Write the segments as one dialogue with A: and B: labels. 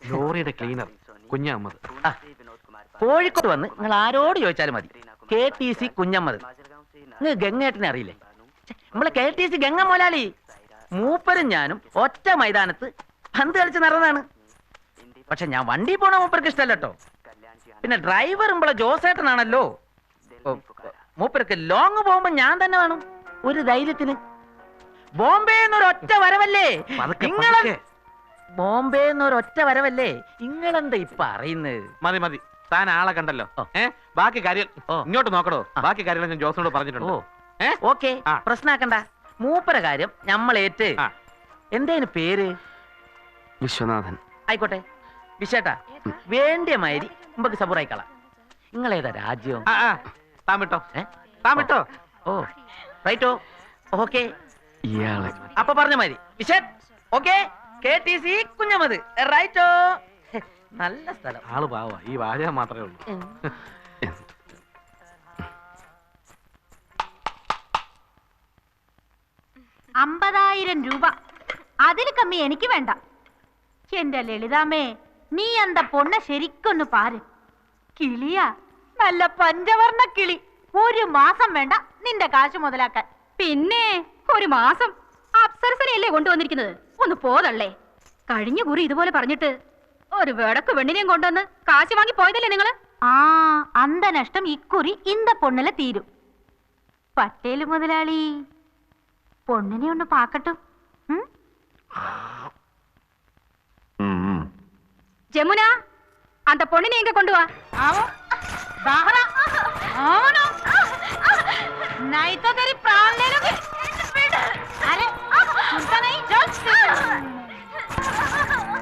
A: ലോറിയുടെ ക്ലീനർ കുഞ്ഞമ്മദ്.
B: കോഴിക്കോട് വന്ന് നിങ്ങൾ ആരോട് ചോദിച്ചാലും മതി, KTC കുഞ്ഞമ്മദ്. നിങ്ങൾ ഗംഗേട്ടനെ അറിയില്ലേ? നമ്മളെ KTC ഗംഗ മോലാളി. മൂപ്പരും ഞാനും ഒറ്റ മൈതാനത്ത് പന്ത് കളിച്ച് നടന്നതാണ്. പക്ഷെ ഞാൻ വണ്ടി പോണ മൂപ്പർക്ക് ഇഷ്ടമല്ല കേട്ടോ. പിന്നെ ഡ്രൈവർ നമ്മളെ ജോസേട്ടനാണല്ലോ. മൂപ്പർക്ക് ലോങ് പോകുമ്പോ ഞാൻ തന്നെ വേണം ഒരു ധൈര്യത്തിന്. ബോംബെന്നൊരൊറ്റ വരവല്ലേ നിങ്ങളെ, ബോംബെന്നൊരൊറ്റ വരവല്ലേ നിങ്ങളെന്താ ഇപ്പൊ അറിയുന്നത്?
A: മതി മതി, താൻ ആളെ കണ്ടല്ലോ. ബാക്കി കാര്യം ഇങ്ങോട്ട് നോക്കണോ? ബാക്കി കാര്യങ്ങൾ ഞാൻ ജോസിനോട് പറഞ്ഞിട്ടുണ്ട്.
B: ഓക്കെ, പ്രശ്നാക്കണ്ട. മൂപ്പര കാര്യം ഞമ്മളേറ്റ്. എന്തേന് പേര്?
A: വിശ്വനാഥൻ.
B: ആയിക്കോട്ടെ വിശേട്ടാ, വേണ്ടിയ മാതിരി നമുക്ക് സബൂറായിക്കളാം. നിങ്ങളേതാ രാജ്യം?
A: താമിട്ടോ താമിട്ടോ.
B: ഓ റൈറ്റോ, ഓക്കെ.
A: ഇയാളെ
B: അപ്പൊ പറഞ്ഞ മാതിരി വിശേഷ്. Okay, KTC Kunhammad righto. നല്ല സ്ഥലം.
A: ആള് പാവ, ഈ വാചകം മാത്രമേ ഉള്ളൂ.
C: 50,000 രൂപ, അതിന് കമ്മി എനിക്ക് വേണ്ട. എന്റെ ലളിതാമേ, നീ എന്താ പൊണ്ണ ശരിക്കൊന്ന് പാര്. കിളിയാ, നല്ല പഞ്ചവർണ്ണ കിളി. ഒരു മാസം വേണ്ട നിന്റെ കാശ് മുതലാക്കാൻ.
D: പിന്നെ ഒരു മാസം അപ്സരസനെയല്ലേ കൊണ്ടുവന്നിരിക്കുന്നത്? ഒന്ന് പോതള്ളേ. കഴിഞ്ഞ കുറി ഇതുപോലെ പറഞ്ഞിട്ട് ഒരു വേടക്ക് വെണ്ണിനെയും കൊണ്ടുവന്ന് കാശ് വാങ്ങി പോയതല്ലേ നിങ്ങള്?
C: അന്ത നഷ്ടം ഇക്കുറി ഇന്ത പൊണ്ണിലെ തീരും. പട്ടേല് മുതലാളി പൊണ്ണിനെ ഒന്ന് പാക്കട്ടും.
D: ജമുന, അന്ത പൊണ്ണിനെ എങ്ക കൊണ്ടുവാ.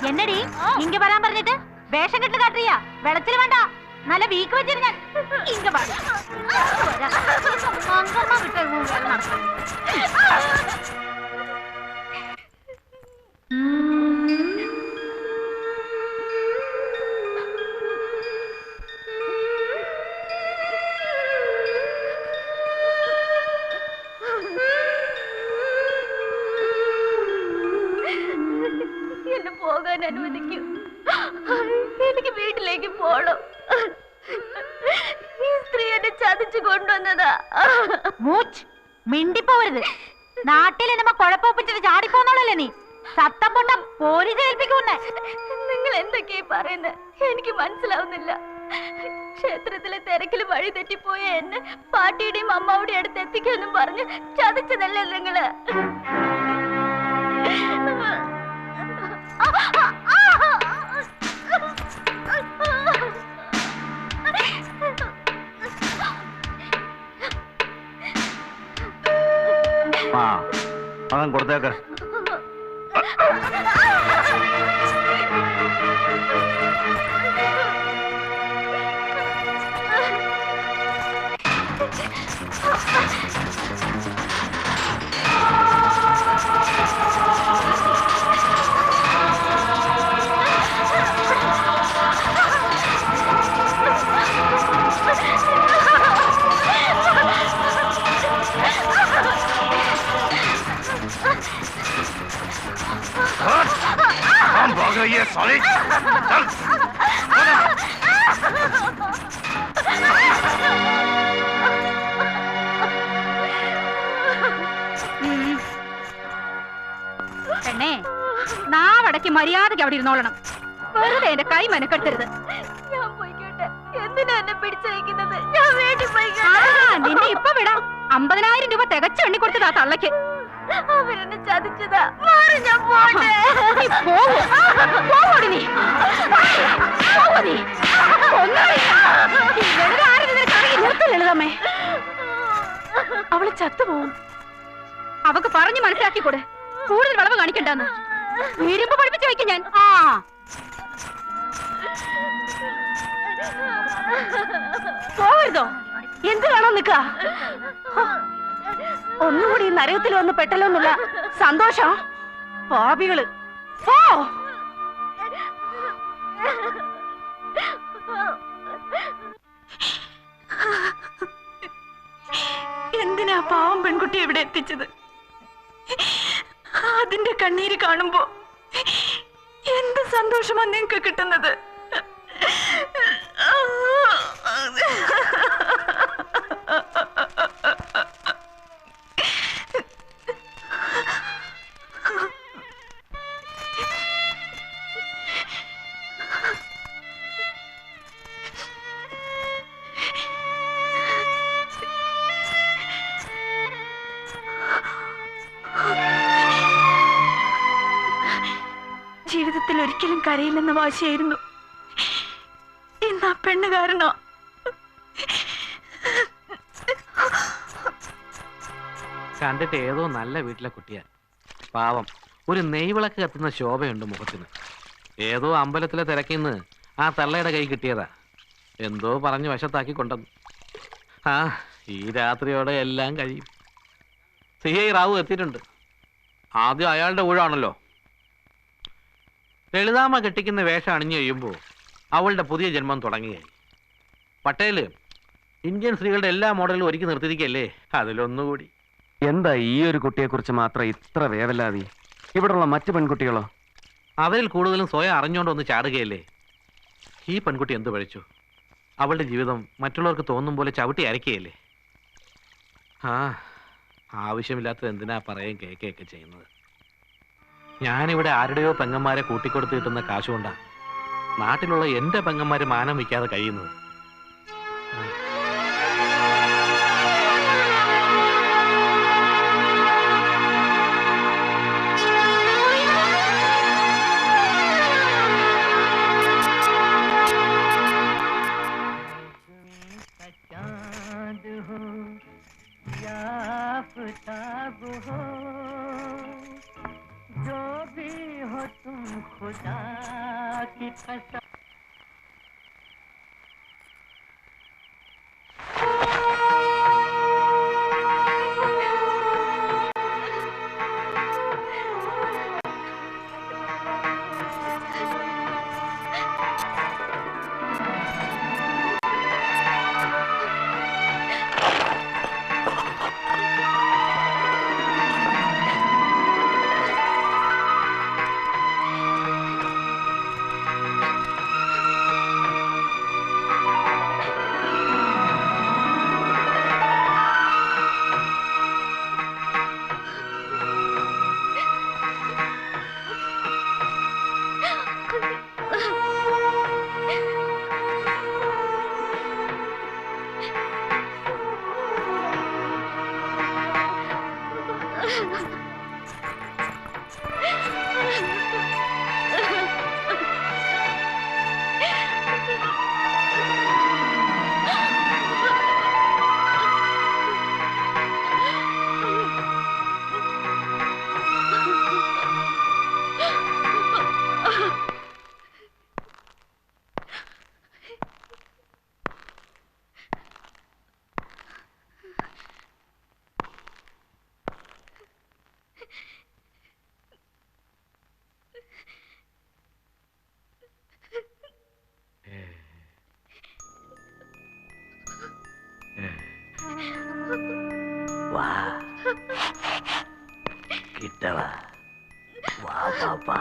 C: എന്നടി ഇങ്ങ വരാൻ പറഞ്ഞിട്ട് വേഷം കെട്ട് കാട്ടിയാ? വെളച്ചിൽ വേണ്ട, നല്ല വീക്ക് വെച്ചിരുന്ന ഇങ്ങ
D: എന്നെ പോകാൻ അനുവദിക്കൂ. എനിക്ക് വീട്ടിലേക്ക് പോണം. ഈ സ്ത്രീ എന്നെ ചതിച്ചു കൊണ്ടുവന്നതാ.
C: മിണ്ടിപ്പോവരുത്. നാട്ടിൽ നമ്മ കുഴപ്പപ്പിച്ചിട്ട് ചാടിപ്പോന്നോളല്ലേ നീ? സത്തം പൊട്ട പോലീസ് ഏൽപ്പിക്കൂന്നെ.
D: നിങ്ങൾ എന്തൊക്കെയാ പറയുന്നത്? എനിക്ക് മനസ്സിലാവുന്നില്ല. ക്ഷേത്രത്തിലെ തിരക്കിൽ വഴി തെറ്റിപ്പോയ എന്നെ പാട്ടിയുടെയും അമ്മാവുടെയും അടുത്ത് എത്തിക്കാനും പറഞ്ഞ് ചതിച്ചതല്ലേ നിങ്ങള്?
A: അവൻ കൊടുത്തേക്ക്. ये साले चल।
D: പെണ്ണേ, നാവടക്കി മര്യാദയ്ക്ക് അവിടെ ഇരുന്നോളണം. വെറുതെ എന്റെ കൈ മെനക്കെടുത്തരുത്. ഞാൻ പോയിക്കോട്ടെ. എന്തിനാ എന്നെ പിടിച്ചയക്കുന്നത്? ഞാൻ വേണ്ടി പോയിക്കോട്ടെ. നിന്നെ ഇപ്പൊ വിടാം. 50,000 രൂപ തികച്ചു എണ്ണി കൊടുത്തതാ തള്ളക്ക്. അവരെന്നെ ചതിച്ചതാ. മാറി, ഞാൻ പോട്ടെ. പോവോടി നീ. ലളിതമ്മേ, അവള് ചത്തുപോകും. അവക്ക് പറഞ്ഞു മനസ്സിലാക്കിക്കൂടെ? കൂടുതൽ വളവ് കാണിക്കണ്ടെന്ന് വീരുമ്പ് പഠിപ്പിച്ചു വയ്ക്കും ഞാൻ. പോവരുതോ? എന്ത് വേണോ നിക്ക? ഒന്നുകൂടി നരകത്തിൽ വന്ന് പെട്ടല്ലോ എന്നുള്ള സന്തോഷം. പാപികള് പോ. എന്തിനാ
E: ആ പാവം പെൺകുട്ടി എവിടെ എത്തിച്ചത്? അതിന്റെ കണ്ണീര് കാണുമ്പോ എന്ത് സന്തോഷമാണ് നിങ്ങൾക്ക് കിട്ടുന്നത്? ജീവിതത്തിൽ ഒരിക്കലും കരയില്ലെന്ന വാശിയായിരുന്നു. ഇന്ന് ആ പെണ്ണ് കാരണോ?
A: കണ്ടിട്ട് ഏതോ നല്ല വീട്ടിലെ കുട്ടിയാ. പാവം, ഒരു നെയ്വിളക്ക് കത്തുന്ന ശോഭയുണ്ട് മുഖത്തിന്. ഏതോ അമ്പലത്തിലെ തിരക്കിന്ന് ആ തള്ളയുടെ കൈ കിട്ടിയതാ. എന്തോ പറഞ്ഞ് വശത്താക്കി കൊണ്ടുവന്നു. ആ, ഈ രാത്രിയോടെ എല്ലാം കഴിയും. CI റാവു എത്തിയിട്ടുണ്ട്. ആദ്യം അയാളുടെ ഊഴാണല്ലോ. ലളിതാമ്മ കെട്ടിക്കുന്ന വേഷം അണിഞ്ഞു കഴിയുമ്പോൾ അവളുടെ പുതിയ ജന്മം തുടങ്ങുകയായി. പട്ടേല് ഇന്ത്യൻ സ്ത്രീകളുടെ എല്ലാ മോഡലും ഒരുക്കി നിർത്തിയിരിക്കല്ലേ, അതിലൊന്നുകൂടി.
F: എന്താ ഈ ഒരു കുട്ടിയെ കുറിച്ച് മാത്രം ഇത്ര വേവലാതി? ഇവിടെയുള്ള മറ്റു പെൺകുട്ടികളോ?
A: അവരിൽ കൂടുതലും സ്വയം അറിഞ്ഞുകൊണ്ട് ഒന്ന് ചാടുകയല്ലേ. ഈ പെൺകുട്ടി എന്ത് പഴിച്ചു? അവളുടെ ജീവിതം മറ്റുള്ളവർക്ക് തോന്നും പോലെ ചവിട്ടി അരക്കുകയല്ലേ. ആ, ആവശ്യമില്ലാത്തത് എന്തിനാ പറയുകയും കേൾക്കുകയൊക്കെ ചെയ്യുന്നത്. ഞാനിവിടെ ആരുടെയോ പെങ്ങന്മാരെ കൂട്ടിക്കൊടുത്ത് കിട്ടുന്ന കാശുകൊണ്ടാണ് നാട്ടിലുള്ള എൻ്റെ പെങ്ങന്മാര് മാനം വയ്ക്കാതെ കഴിയുന്നത്.
B: വാ കിട്ടവാ, വാ പാപ്പാ.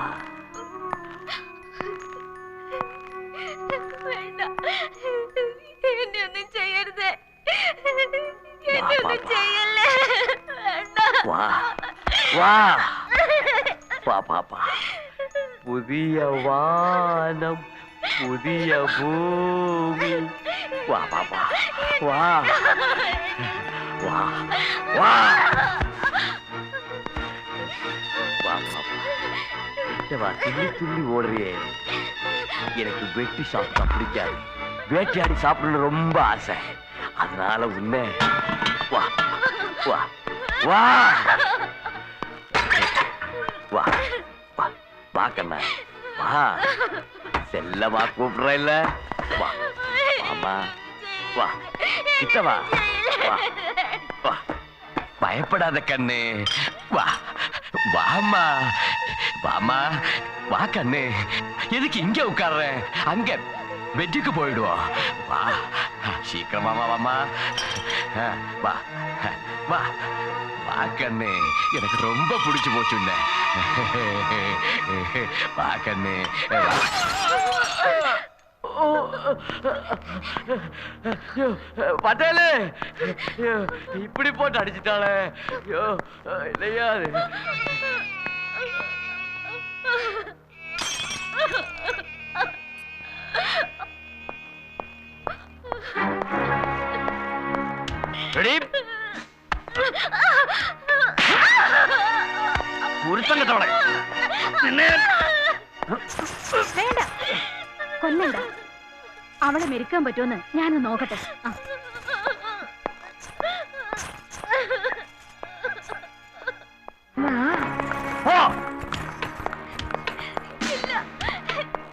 E: എന്നെ ഒന്നും ചെയ്യരുത്, എന്നെ ഒന്നും ചെയ്യല്ലേ.
B: വാ വാ വാ പാപ്പാ. പുതിയ വാനം, പുതിയ ഭൂമി. വാ പാപ്പാ, വാ വാ വാ വാ பாப்பா. கிட்ட வா, துள்ளி துள்ளி ஓடுறியே. எனக்கு வெட்டி சாப்பிட்டா பிடிக்காது, வேட்டையாடி சாப்பிடணும்னு ரொம்ப ஆசை. அதனால உன்னை வா வா வா வா வா வா கண்ணா வா. செல்லமா கூப்பிடுற இல்ல? வா வாமா, வா கிட்ட வா வா வா. பயப்படாத கண்ணு, வா வாமா வாமா வா கண்ணு. எதுக்கு இங்க உட்கார்ற? அங்க பெட்டுக்கு போயிடுவோம். வா சீக்கிரமா வாமா. வா
G: வா வா கண்ணே, எனக்கு ரொம்ப பிடிச்சு போச்சு உன்னை. வா கண்ணே வா.
B: பட்டேலு இப்படி போட்டு அடிச்சிட்டாளே. ஐயோ இல்லையா அது.
G: കുരുത്തങ്കത്തോടെ
D: വേണ്ട, കൊല്ലണ്ട. അവളെ മെരുക്കാൻ പറ്റുമെന്ന് ഞാനൊന്ന് നോക്കട്ടെ.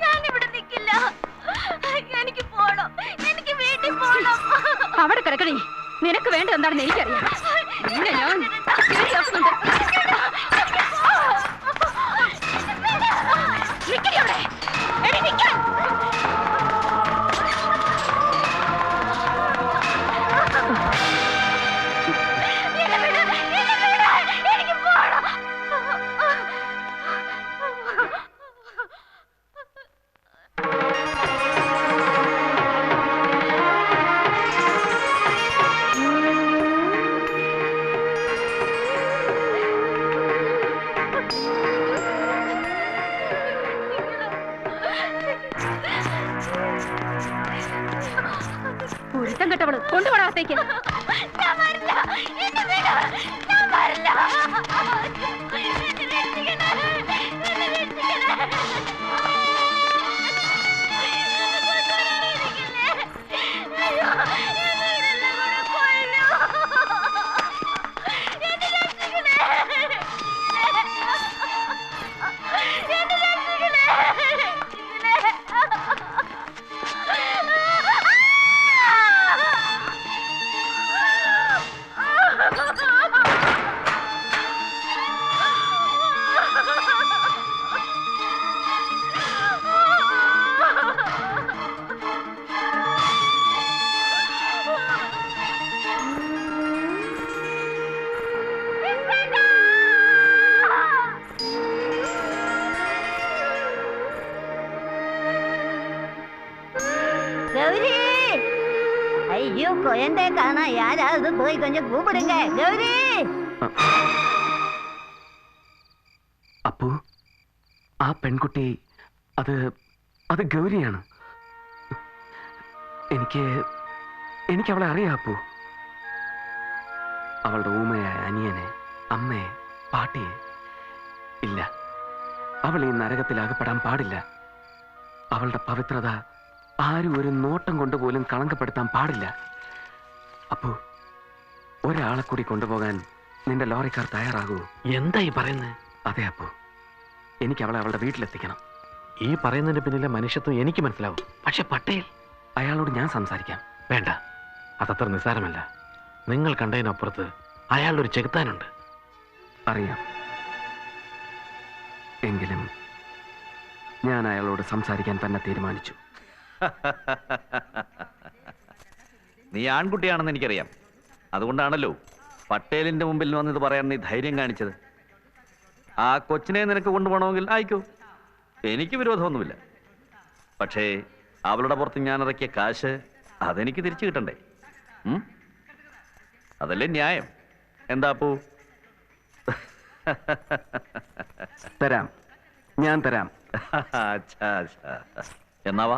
C: ഞാനിവിടെ നിൽക്കില്ല. എനിക്ക് പോണം, എനിക്ക് വീട്ടിൽ പോണം.
D: അവിടെ കിടക്കണേ. നിനക്ക് വേണ്ട എന്താണെന്ന് എനിക്കറിയാം. നിന്നെ ഞാൻ ശരിയാക്കുന്നുണ്ട്. നിക്കടി അവിടെ. എടി നിക്കാൻ. എനിക്ക് പോണം. കുരുത്തം കെട്ടവള് കൊണ്ടുപോടാത്തേക്ക്.
C: ഞാൻ വരില്ല. എന്നെ വിട്. ഞാൻ വരില്ല. എന്നെ രക്ഷിക്കണേ. എന്നെ രക്ഷിക്കണേ. അയ്യോ, എന്നെ ഇവരെല്ലാം കൂടെ കൊല്ലൂ. എന്നെ രക്ഷിക്കണേ. എന്നെ രക്ഷിക്കണേ. கௌரி, ஐயோ குழந்தை காணா, யாராவது போய் கொஞ்சம் கூப்பிடுங்க. கௌரி,
F: അപ്പു, ആ പെൺകുട്ടി അത് അത് ഗൗരിയാണ്. എനിക്ക് അവളെ അറിയാം അപ്പു. അവളുടെ ഊമയായ അനിയനെ, അമ്മയെ, പാട്ടിയെ. ഇല്ല, അവൾ ഈ നരകത്തിൽ അകപ്പെടാൻ പാടില്ല. അവളുടെ പവിത്രത ആരും ഒരു നോട്ടം കൊണ്ടുപോലും കളങ്കപ്പെടുത്താൻ പാടില്ല. അപ്പു, ഒരാളെ കൂടി കൊണ്ടുപോകാൻ നിന്റെ ലോറിക്കാർ തയ്യാറാകൂ?
A: എന്താ ഈ പറയുന്നത്?
F: അതെ അപ്പു, എനിക്ക് അവളെ അവളുടെ വീട്ടിലെത്തിക്കണം.
A: ഈ പറയുന്നതിന്റെ പിന്നിലെ മനുഷ്യത്വം എനിക്ക് മനസ്സിലാവും. പക്ഷെ പട്ടേൽ,
F: അയാളോട് ഞാൻ സംസാരിക്കാം.
A: വേണ്ട, അതത്ര നിസ്സാരമല്ല. നിങ്ങൾ കണ്ടതിനപ്പുറത്ത് അയാളൊരു ചെകുത്താനുണ്ട്.
F: അറിയാം. എങ്കിലും ഞാൻ അയാളോട് സംസാരിക്കാൻ തന്നെ തീരുമാനിച്ചു.
H: നീ ആൺകുട്ടിയാണെന്ന് എനിക്കറിയാം. അതുകൊണ്ടാണല്ലോ പട്ടേലിന്റെ മുമ്പിൽ വന്നിത് പറയാൻ നീ ധൈര്യം കാണിച്ചത്. ആ കൊച്ചിനെ നിനക്ക് കൊണ്ടുപോകണമെങ്കിൽ ആയിക്കോ, എനിക്ക് വിരോധമൊന്നുമില്ല. പക്ഷേ അവളുടെ പുറത്ത് ഞാൻ ഇറക്കിയ കാശ് അതെനിക്ക് തിരിച്ചു കിട്ടണ്ടേ? അതല്ലേ ന്യായം? എന്താ പോ?
F: തരാം, ഞാൻ തരാം.
H: എന്നാവാ,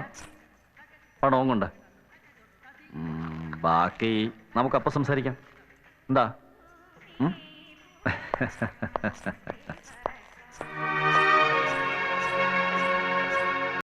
H: പണവും കൊണ്ട്. ബാക്കി നമുക്കപ്പം സംസാരിക്കാം. എന്താ?